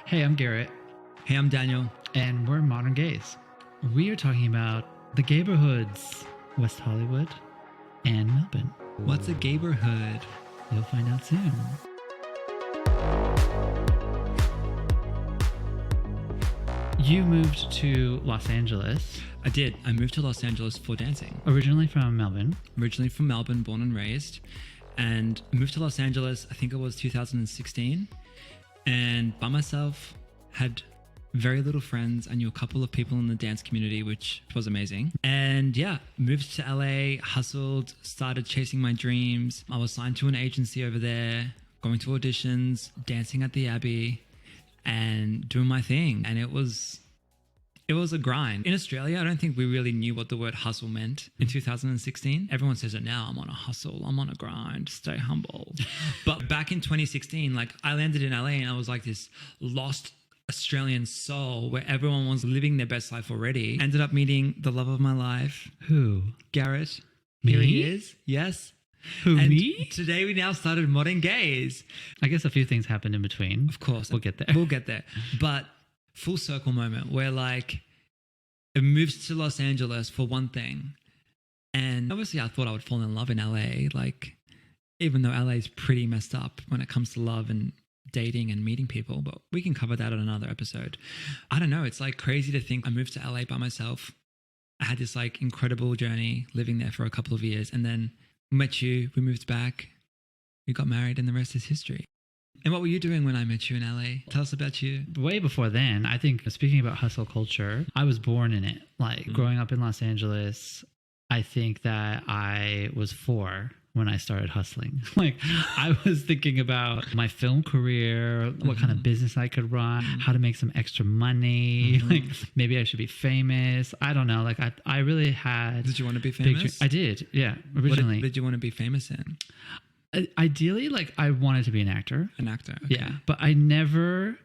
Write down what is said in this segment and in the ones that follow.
Hey, I'm Garrett, Hey, I'm Daniel. and we're modern gays. We are talking about the Gaybourhoods, West Hollywood and Melbourne. What's a Gaybourhood? You'll find out soon. You moved to Los Angeles, I did. I moved to Los Angeles for dancing. originally from Melbourne. Originally from Melbourne, born and raised, and moved to Los Angeles, I think it was 2016. And by myself, had very little friends. I knew a couple of people in the dance community, which was amazing. And yeah, moved to LA, hustled, started chasing my dreams. I was signed to an agency over there, going to auditions, dancing at the Abbey, and doing my thing. And it was a grind. In Australia, I don't think we really knew what the word hustle meant in 2016. Everyone says it now. I'm on a hustle. I'm on a grind. Stay humble. But back in 2016, like I landed in LA and I was like this lost Australian soul where everyone was living their best life already. Ended up meeting the love of my life, Who? Garrett. Me? Here he is. Yes. Who, And me? today we now started Modern Gays. I guess a few things happened in between. Of course. We'll get there. We'll get there. But full circle moment where like it moved to Los Angeles for one thing. And obviously I thought I would fall in love in LA. Like, even though LA is pretty messed up when it comes to love and dating and meeting people, but we can cover that on another episode. I don't know. It's like crazy to think I moved to LA by myself. I had this like incredible journey living there for a couple of years. And then we met you, we moved back, we got married, and the rest is history. And what were you doing when I met you in LA? Tell us about you. Way before then, I think, speaking about hustle culture, I was born in it. Like growing up in Los Angeles, I think that I was 4 when I started hustling. Like I was thinking about my film career, what kind of business I could run, how to make some extra money. Like maybe I should be famous. I don't know. Like I really had. Did you want to be big famous? I did. Yeah. What Originally. did you want to be famous in? Ideally, like I wanted to be an actor. An actor. Okay. Yeah. But I never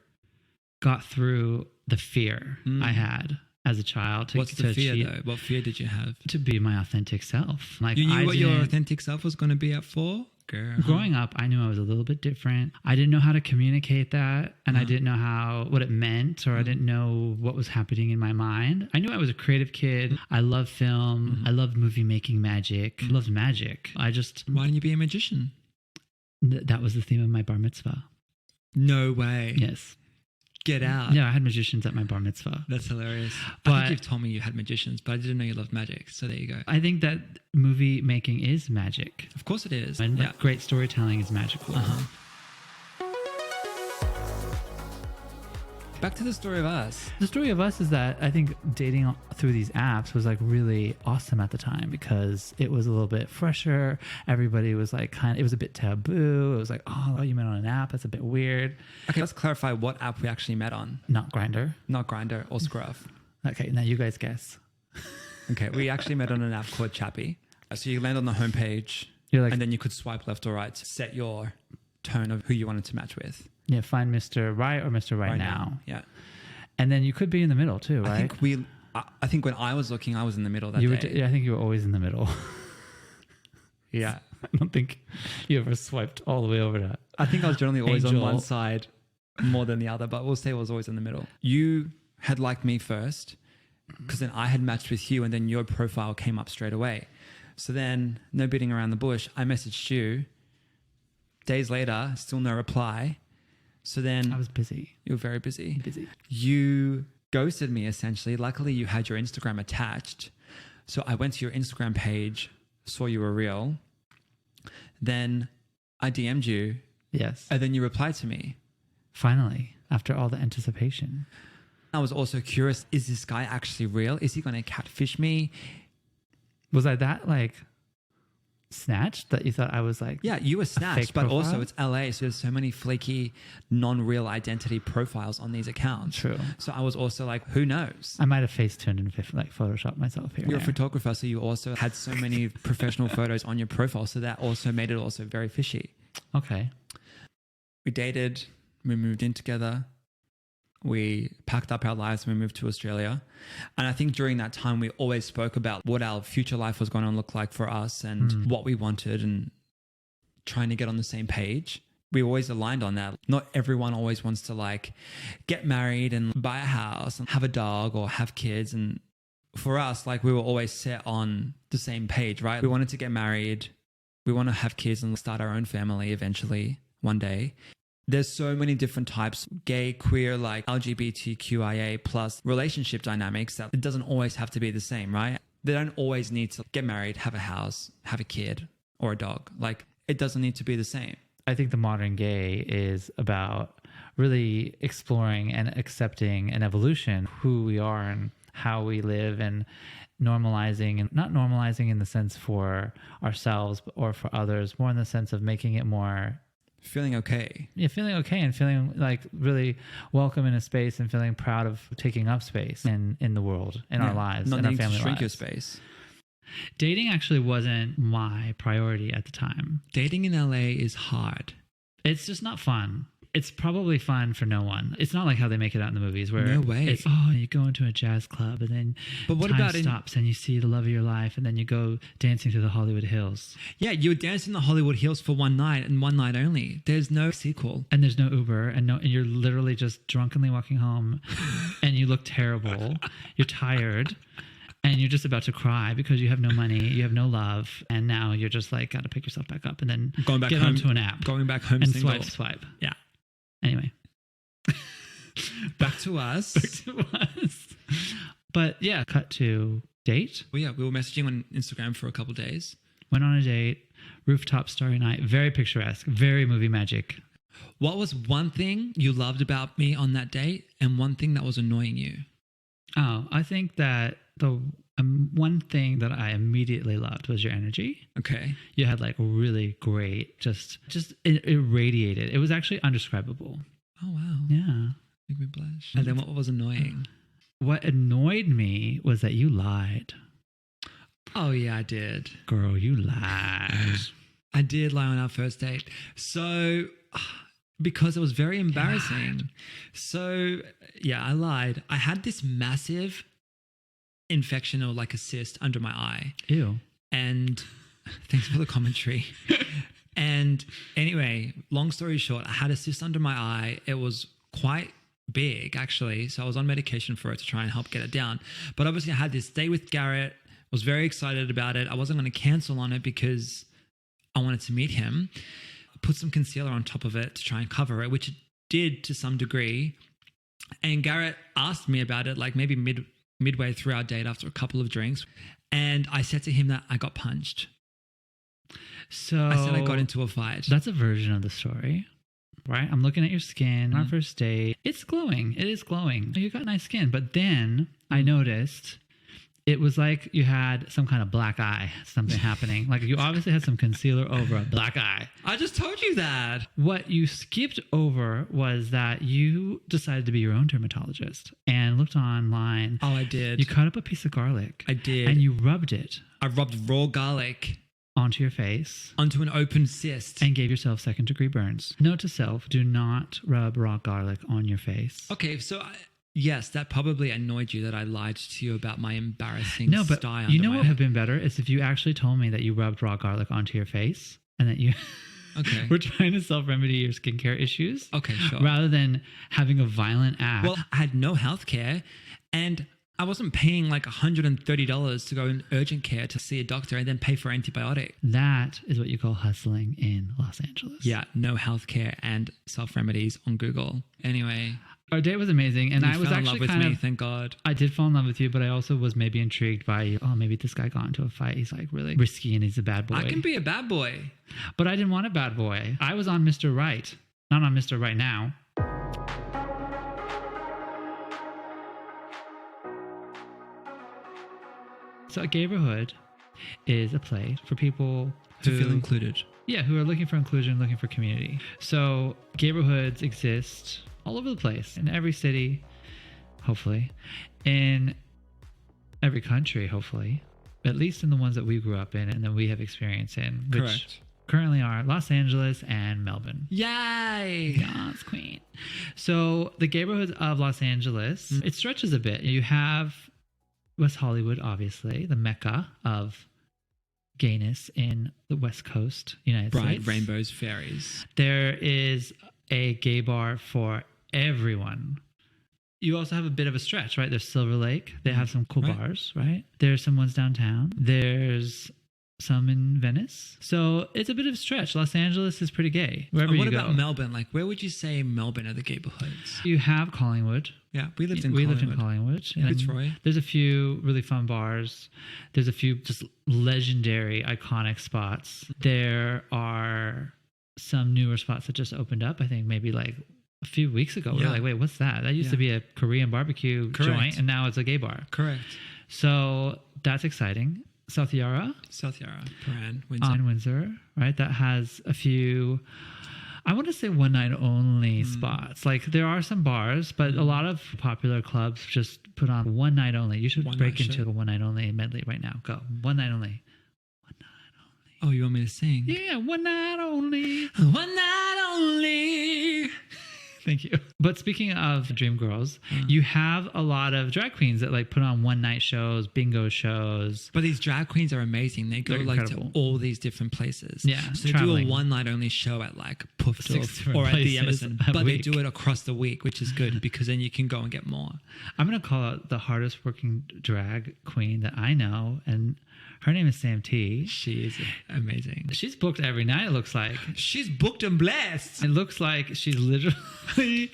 got through the fear I had as a child. What's the fear though? What fear did you have? To be my authentic self. Like You knew what your didn't- authentic self was going to be at 4? Girl. Growing up, I knew I was a little bit different. I didn't know how to communicate that, and I didn't know what it meant, or I didn't know what was happening in my mind. I knew I was a creative kid. I loved film. I loved movie making magic. I loved magic. Why didn't you be a magician? That was the theme of my bar mitzvah. No way. Yes. Get out. Yeah, I had magicians at my bar mitzvah. That's hilarious. But- I think you've told me you had magicians, but I didn't know you loved magic. So there you go. I think that movie making is magic. Of course it is. And Yeah. great storytelling is magical. Back to the story of us. The story of us is that I think dating through these apps was like really awesome at the time because it was a little bit fresher. Everybody was like it was a bit taboo. It was like, oh, you met on an app. That's a bit weird. Okay, let's clarify what app we actually met on. Not Grindr. Not Grindr or Scruff. Okay, now you guys guess. Okay, we actually met on an app called Chappy. So you land on the homepage, You're like, and then you could swipe left or right to set your tone of who you wanted to match with. yeah, find Mr. Right or Mr. Right now. Yeah. And then you could be in the middle too, right? I think when I was looking, I was in the middle that you day. were, I think you were always in the middle. Yeah. I don't think you ever swiped all the way over to I think I was generally always on Angel. one side more than the other, but we'll say I was always in the middle. You had liked me first because then I had matched with you and then your profile came up straight away. So then, no beating around the bush, I messaged you. Days later, still no reply. So then... I was busy. You were very busy. Busy. You ghosted me essentially. Luckily, you had your Instagram attached. So I went to your Instagram page, saw you were real. Then I DM'd you. Yes. And then you replied to me. Finally, after all the anticipation. I was also curious, is this guy actually real? Is he going to catfish me? Was I that like snatched that you thought I was like... Yeah, you were snatched, fake but profile? also it's LA, so there's so many flaky, non-real identity profiles on these accounts. True. So I was also like, who knows? I might have face tuned and like photoshopped myself here. You're a photographer, so you also had so many professional photos on your profile, so that also made it also very fishy. Okay. We dated, we moved in together, we packed up our lives and we moved to Australia. And I think during that time, we always spoke about what our future life was going to look like for us and what we wanted and trying to get on the same page. we always aligned on that. Not everyone always wants to like get married and buy a house and have a dog or have kids. And for us, like we were always set on the same page, right? We wanted to get married. We want to have kids and start our own family eventually one day. There's so many different types, gay, queer, like LGBTQIA plus relationship dynamics that it doesn't always have to be the same, right? They don't always need to get married, have a house, have a kid or a dog. Like it doesn't need to be the same. I think the modern gay is about really exploring and accepting an evolution, who we are and how we live, and normalizing, and not normalizing in the sense for ourselves or for others, more in the sense of making it more feeling okay. Yeah, feeling okay and feeling like really welcome in a space and feeling proud of taking up space in the world, in our lives, not in our needing family to shrink lives. your space. Dating actually wasn't my priority at the time. Dating in LA is hard. It's just not fun. It's probably fun for no one. It's not like how they make it out in the movies where no way. It's, you go into a jazz club and then time stops and you see the love of your life and then you go dancing through the Hollywood Hills. Yeah, you would dance in the Hollywood Hills for one night and one night only. There's no sequel. And there's no Uber and you're literally just drunkenly walking home and you look terrible. You're tired. And you're just about to cry because you have no money, you have no love, and now you're just like, got to pick yourself back up and then get onto an app. Going back home and single. swipe. Yeah. Anyway. Back to us. But yeah, cut to date. Well, yeah, we were messaging on Instagram for a couple of days. Went on a date, rooftop starry night, very picturesque, very movie magic. What was one thing you loved about me on that date and one thing that was annoying you? Oh, I think that the one thing that I immediately loved was your energy. Okay. You had like really great, just it radiated. It was actually undescribable. Oh, wow. Yeah. Make me blush. And then what was annoying? What annoyed me was that you lied. Oh, yeah, I did. Girl, you lied. I did lie on our first date. So, because it was very embarrassing. So, yeah, I lied. I had this massive infection or like a cyst under my eye. Ew. And thanks for the commentary. And anyway, long story short, I had a cyst under my eye. It was quite big, actually. So I was on medication for it to try and help get it down. But obviously I had this day with Garet. Was very excited about it. I wasn't going to cancel on it because I wanted to meet him. I put some concealer on top of it to try and cover it, which it did to some degree. And Garet asked me about it, like maybe midway through our date after a couple of drinks. And I said to him that I got punched. So I said I got into a fight. That's a version of the story, right? I'm looking at your skin on our first date. It's glowing. It is glowing. You got nice skin. But then I noticed it was like you had some kind of black eye, something happening. Like you obviously had some concealer over a black eye. I just told you that. What you skipped over was that you decided to be your own dermatologist and looked online. Oh, I did. You cut up a piece of garlic. I did. And you rubbed it. I rubbed raw garlic onto your face. Onto an open cyst. And gave yourself second-degree burns. Note to self, do not rub raw garlic on your face. Okay, so yes, that probably annoyed you that I lied to you about my embarrassing sty. You know what would have been better is if you actually told me that you rubbed raw garlic onto your face and that you were trying to self-remedy your skincare issues. Okay, sure. Rather than having a violent act. Well, I had no health care and I wasn't paying like $130 to go in urgent care to see a doctor and then pay for antibiotic. That is what you call hustling in Los Angeles. Yeah, no healthcare and self-remedies on Google. Anyway. Our date was amazing, and I was actually kind of in love with me, thank God. I did fall in love with you, but I also was maybe intrigued by, maybe this guy got into a fight. He's like really risky and he's a bad boy. I can be a bad boy. But I didn't want a bad boy. I was on Mr. Right, not on Mr. Right Now. So Gaybourhood is a place for people to feel included. Yeah, who are looking for inclusion, looking for community. So Gaybourhoods exist all over the place, in every city, hopefully, in every country, hopefully, at least in the ones that we grew up in and that we have experience in, which Correct. Currently are Los Angeles and Melbourne. Yay! Yes, queen. So the Gaybourhood of Los Angeles, it stretches a bit. You have West Hollywood, obviously, the mecca of gayness in the West Coast, United Bright States. rainbows, fairies. There is a gay bar for everyone. You also have a bit of a stretch, right? There's Silver Lake. They have some cool bars, right? There's some ones downtown. There's some in Venice. So it's a bit of a stretch. Los Angeles is pretty gay. Wherever you go. What about Melbourne? Like, where would you say Melbourne are the gayborhoods? You have Collingwood. Yeah, we lived in Collingwood. Fitzroy. There's a few really fun bars. There's a few just legendary, iconic spots. There are some newer spots that just opened up. I think maybe like a few weeks ago. We're like, wait, what's that? That used to be a Korean barbecue joint, and now it's a gay bar. Correct. So that's exciting. South Yarra, Paran, Windsor. On Windsor, right? That has a few, I want to say one night only spots. Like there are some bars, but a lot of popular clubs just put on one night only. You should break into a one night only medley right now. Go. One night only. One night only. Oh, you want me to sing? Yeah, one night only. One night only. Thank you. But speaking of dream girls, you have a lot of drag queens that like put on one night shows, bingo shows. But these drag queens are amazing. They go like to all these different places. Yeah. So they do a one night only show at like Puffdorf or at the Emerson. But they do it across the week, which is good because then you can go and get more. I'm going to call out the hardest working drag queen that I know, and her name is Sam T. She is amazing. She's booked every night, it looks like. She's booked and blessed. It looks like she's literally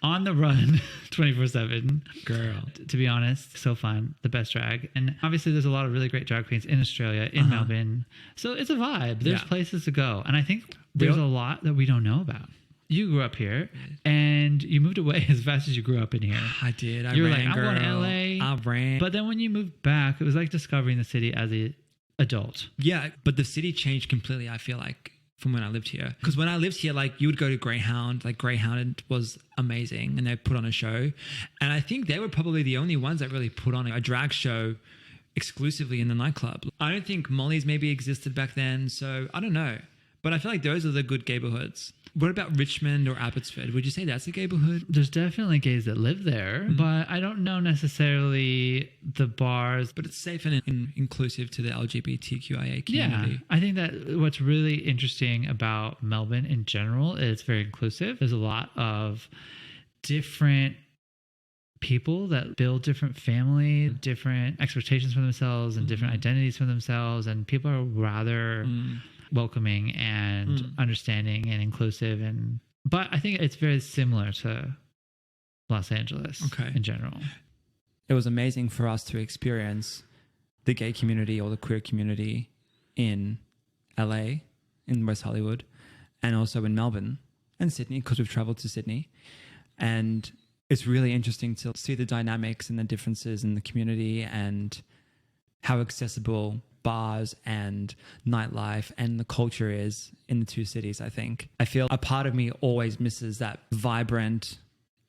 on the run 24/7. Girl. To be honest, so fun. The best drag. And obviously there's a lot of really great drag queens in Australia, in Melbourne. So it's a vibe. There's places to go. And I think there's a lot that we don't know about. You grew up here and you moved away as fast as you grew up in here. I did. You were like, I'm going to LA. I ran. But then when you moved back, it was like discovering the city as an adult. Yeah, but the city changed completely, I feel like, from when I lived here. Because when I lived here, like you would go to Greyhound. Like Greyhound was amazing and they put on a show. And I think they were probably the only ones that really put on a drag show exclusively in the nightclub. I don't think Molly's maybe existed back then. So I don't know. But I feel like those are the good gayborhoods. What about Richmond or Abbotsford? Would you say that's a gayborhood? There's definitely gays that live there, but I don't know necessarily the bars. But it's safe and inclusive to the LGBTQIA community. Yeah, I think that what's really interesting about Melbourne in general is it's very inclusive. There's a lot of different people that build different family, different expectations for themselves and different identities for themselves. And people are rather welcoming and understanding and inclusive. But I think it's very similar to Los Angeles in general. It was amazing for us to experience the gay community or the queer community in LA, in West Hollywood, and also in Melbourne and Sydney, because we've traveled to Sydney. And it's really interesting to see the dynamics and the differences in the community and how accessible bars and nightlife and the culture is in the two cities, I think. I feel a part of me always misses that vibrant,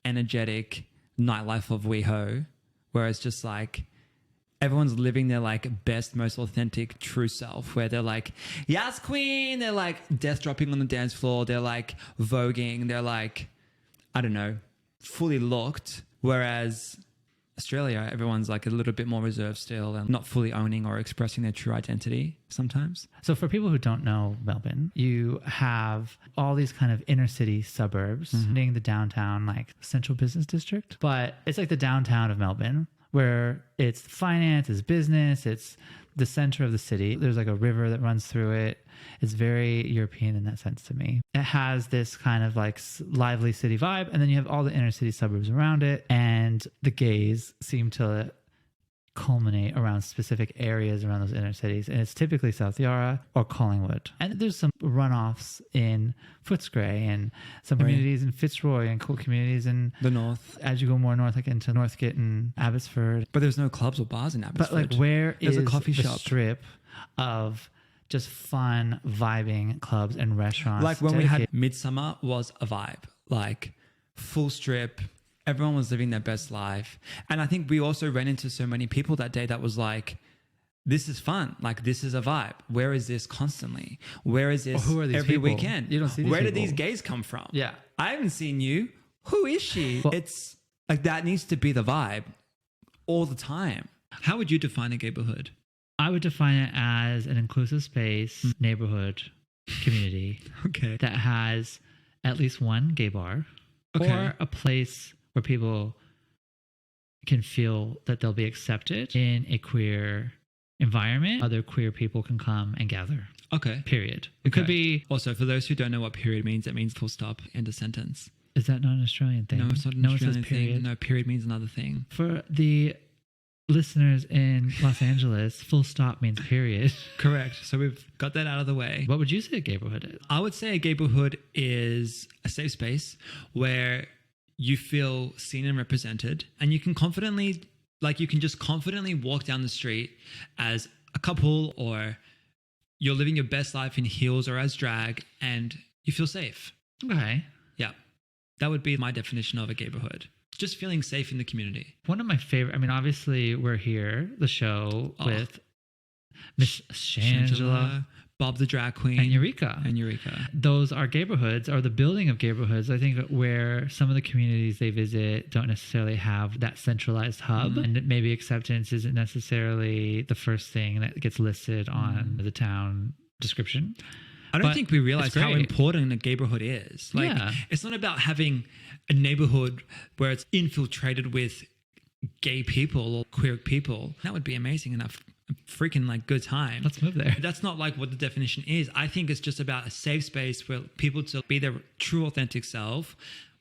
energetic nightlife of WeHo, where it's just like everyone's living their like best, most authentic, true self, where they're like, yes, queen. They're like death dropping on the dance floor. They're like voguing. They're like, I don't know, fully locked. Whereas Australia, everyone's like a little bit more reserved still and not fully owning or expressing their true identity sometimes. So for people who don't know Melbourne, you have all these kind of inner city suburbs being the downtown, like central business district. But it's like the downtown of Melbourne where it's finance, it's business, it's the center of the city. There's like a river that runs through it. It's very European in that sense to me. It has this kind of like lively city vibe. And then you have all the inner city suburbs around it. And the gays seem to culminate around specific areas around those inner cities. And it's typically South Yarra or Collingwood. And there's some runoffs in Footscray and some communities in Fitzroy and cool communities in the north. As you go more north, like into Northgate and Abbotsford. But there's no clubs or bars in Abbotsford. But like where there's is a coffee the shop strip of just fun, vibing clubs and restaurants? Like when we had Midsummer was a vibe, like full strip. Everyone was living their best life. And I think we also ran into so many people that day that was like, this is fun. Like, this is a vibe. Where is this constantly? Where is this who are these every people? weekend? You don't see these Where people. did these gays come from? Yeah. I haven't seen you. Who is she? Well, it's like that needs to be the vibe all the time. How would you define a gayborhood? I would define it as an inclusive space, neighborhood, community Okay. that has at least one gay bar or a place where people can feel that they'll be accepted in a queer environment. Other queer people can come and gather. Okay. Period. It could be. Also, for those who don't know what period means, it means full stop, end of sentence. Is that not an Australian thing? No, it's not an Australian thing. No, period means another thing. For the listeners in Los Angeles, full stop means period. Correct. So we've got that out of the way. What would you say a gayborhood is? I would say a gayborhood is a safe space where you feel seen and represented, and you can confidently, you can just confidently walk down the street as a couple, or you're living your best life in heels or as drag, and you feel safe. Okay. Yeah. That would be my definition of a gayborhood. Just feeling safe in the community. One of my favorite, obviously we're here, the show with Miss Shangela, Bob the drag queen, and Eureka. Those are gayborhoods, or the building of gayborhoods. I think where some of the communities they visit don't necessarily have that centralized hub, and maybe acceptance isn't necessarily the first thing that gets listed on the town description. I don't think we realize how important a gayborhood is. It's not about having a neighborhood where it's infiltrated with gay people or queer people. That would be amazing enough. Freaking good time. Let's move there. That's not what the definition is. I think it's just about a safe space for people to be their true authentic self,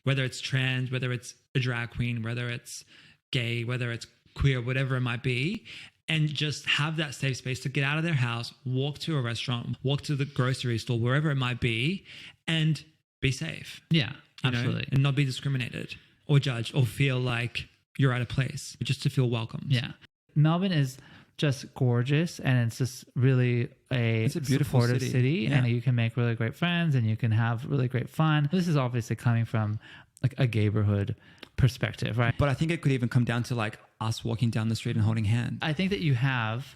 whether it's trans, whether it's a drag queen, whether it's gay, whether it's queer, whatever it might be, and just have that safe space to get out of their house, walk to a restaurant, walk to the grocery store, wherever it might be, and be safe. Yeah, absolutely. And not be discriminated or judged or feel like you're out of place, just to feel welcomed. Yeah. Melbourne is just gorgeous, and it's just really it's a beautiful supportive city and you can make really great friends and you can have really great fun. This is obviously coming from a gayborhood perspective, right? But I think it could even come down to us walking down the street and holding hands. I think that you have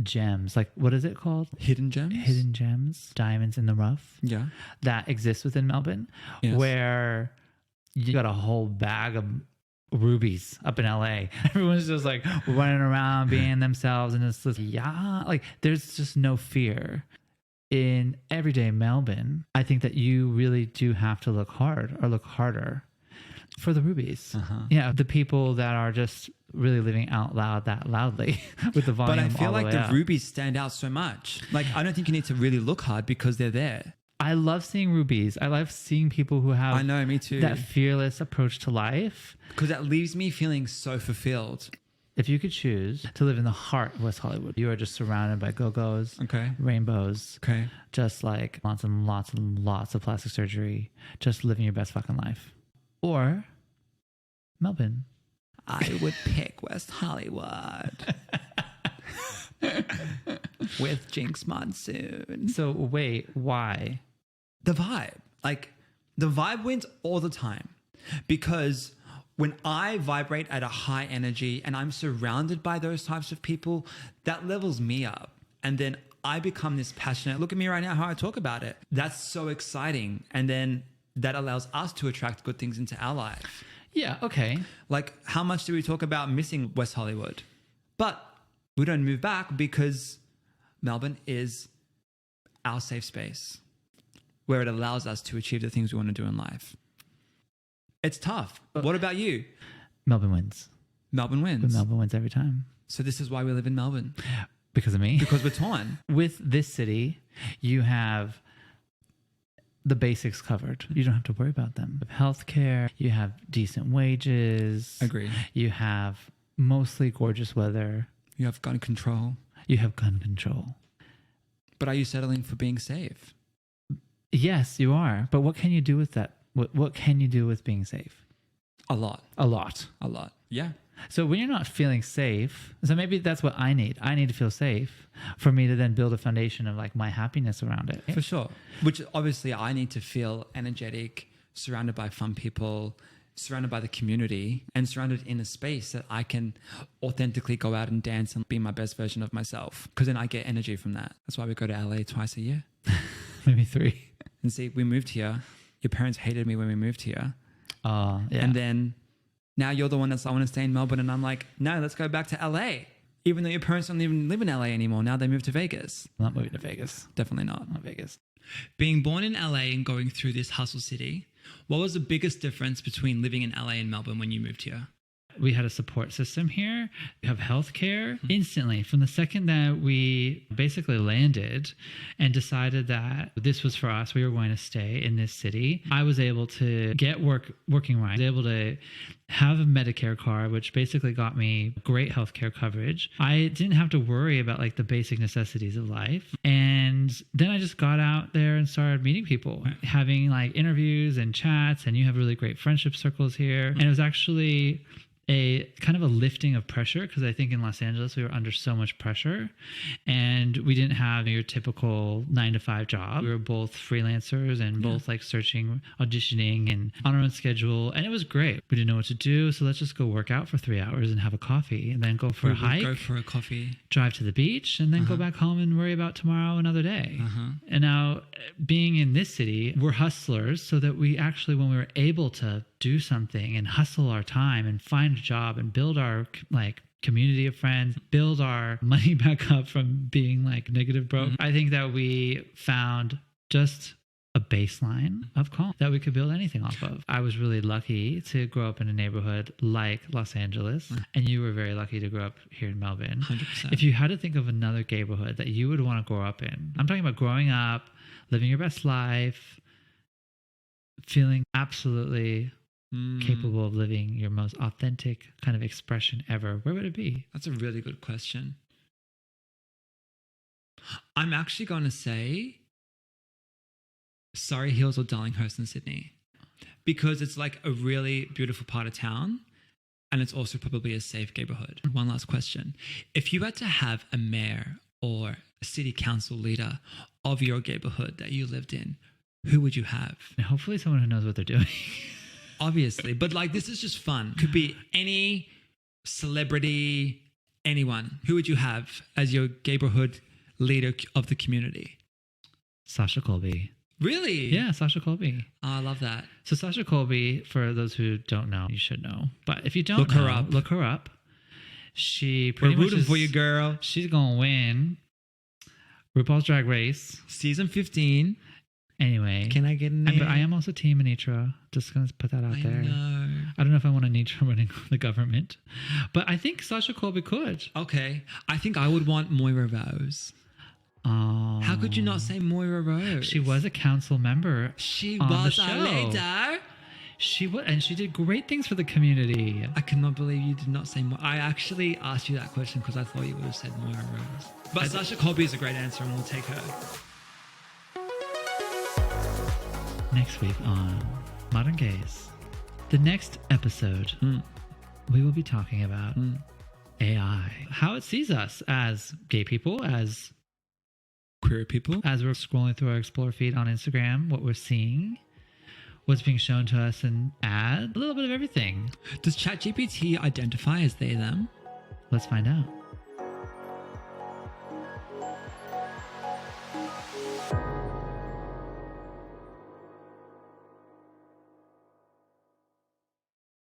gems, what is it called? Hidden gems, diamonds in the rough. Yeah, that exist within Melbourne, where you got a whole bag of rubies up in LA. Everyone's just running around being themselves, and it's just there's just no fear. In everyday Melbourne, I think that you really do have to look hard or look harder for the rubies. Yeah, the people that are just really living out loud that loudly with the volume. But I feel the the rubies stand out so much. I don't think you need to really look hard because they're there. I love seeing rubies. I love seeing people who have me too. That fearless approach to life. Because that leaves me feeling so fulfilled. If you could choose to live in the heart of West Hollywood, you are just surrounded by go-go's, rainbows, just lots and lots and lots of plastic surgery, just living your best fucking life. Or Melbourne. I would pick West Hollywood. With Jinx Monsoon. So wait, why? The vibe. The vibe wins all the time. Because when I vibrate at a high energy and I'm surrounded by those types of people, that levels me up. And then I become this passionate. Look at me right now, how I talk about it. That's so exciting. And then that allows us to attract good things into our life. Yeah, okay. How much do we talk about missing West Hollywood? But we don't move back because Melbourne is our safe space where it allows us to achieve the things we want to do in life. It's tough. What about you? Melbourne wins. Melbourne wins. But Melbourne wins every time. So this is why we live in Melbourne. Because of me? Because we're torn. With this city, you have the basics covered. You don't have to worry about them. You have healthcare, you have decent wages. Agreed. You have mostly gorgeous weather. You have gun control. But are you settling for being safe? Yes, you are. But what can you do with that? What can you do with being safe? A lot. Yeah. So when you're not feeling safe, so maybe that's what I need. I need to feel safe for me to then build a foundation of my happiness around it. For sure. Which obviously I need to feel energetic, surrounded by fun people, surrounded by the community, and surrounded in a space that I can authentically go out and dance and be my best version of myself. Because then I get energy from that. That's why we go to LA twice a year. Maybe 3. And see, we moved here. Your parents hated me when we moved here. Yeah. And then now you're the one that's, I want to stay in Melbourne. And I'm like, no, let's go back to LA. Even though your parents don't even live in LA anymore. Now they moved to Vegas. I'm not moving to Vegas. Definitely not. Not Vegas. Being born in LA and going through this hustle city, what was the biggest difference between living in LA and Melbourne when you moved here? We had a support system here. We have healthcare instantly. From the second that we basically landed and decided that this was for us, we were going to stay in this city, I was able to get working right. I was able to have a Medicare card, which basically got me great healthcare coverage. I didn't have to worry about like the basic necessities of life. And then I just got out there and started meeting people, having like interviews and chats, and you have really great friendship circles here. And it was actually a kind of a lifting of pressure, because I think in Los Angeles we were under so much pressure and we didn't have your typical 9-to-5 job. We were both freelancers and both like searching, auditioning and on our own schedule, and it was great. We didn't know what to do, so let's just go work out for 3 hours and have a coffee and then go for a hike, go for a coffee, drive to the beach, and then go back home and worry about tomorrow another day. And now being in this city, we're hustlers, so that we actually, when we were able to do something and hustle our time and find a job and build our like community of friends, build our money back up from being like negative broke, I think that we found just a baseline of calm that we could build anything off of. I was really lucky to grow up in a neighborhood like Los Angeles, and you were very lucky to grow up here in Melbourne. 100%. If you had to think of another gayborhood that you would want to grow up in, I'm talking about growing up, living your best life, feeling absolutely capable of living your most authentic kind of expression ever, where would it be? That's a really good question. I'm actually going to say Surrey Hills or Darlinghurst in Sydney, because it's like a really beautiful part of town and it's also probably a safe neighborhood. One last question. If you had to have a mayor or a city council leader of your neighborhood that you lived in, who would you have? And hopefully someone who knows what they're doing. Obviously, but like this is just fun. Could be any celebrity, anyone. Who would you have as your neighborhood leader of the community? Sasha Colby. Really? Yeah, Sasha Colby. Oh, I love that. So Sasha Colby, for those who don't know, you should know. But if you don't Look her up. Look her up. She pretty We're much rooting for you, girl. She's going to win RuPaul's Drag Race. Season 15. Anyway. Can I get a name? But I am also Team Anitra. Just going to put that out there. know. I don't know if I want Anitra running the government. But I think Sasha Colby could. Okay. I think I would want Moira Rose. Oh. How could you not say Moira Rose? She was a council member. She on was the a show. leader. She was, and she did great things for the community. I cannot believe you did not say Moira. I actually asked you that question because I thought you would have said Moira Rose. But Sasha Colby is a great answer and we'll take her. Next week on Modern Gays, the next episode, we will be talking about AI, how it sees us as gay people, as Queer people. as we're scrolling through our Explore feed on Instagram, what we're seeing, what's being shown to us in ads, a little bit of everything. Does ChatGPT identify as they, them? Let's find out.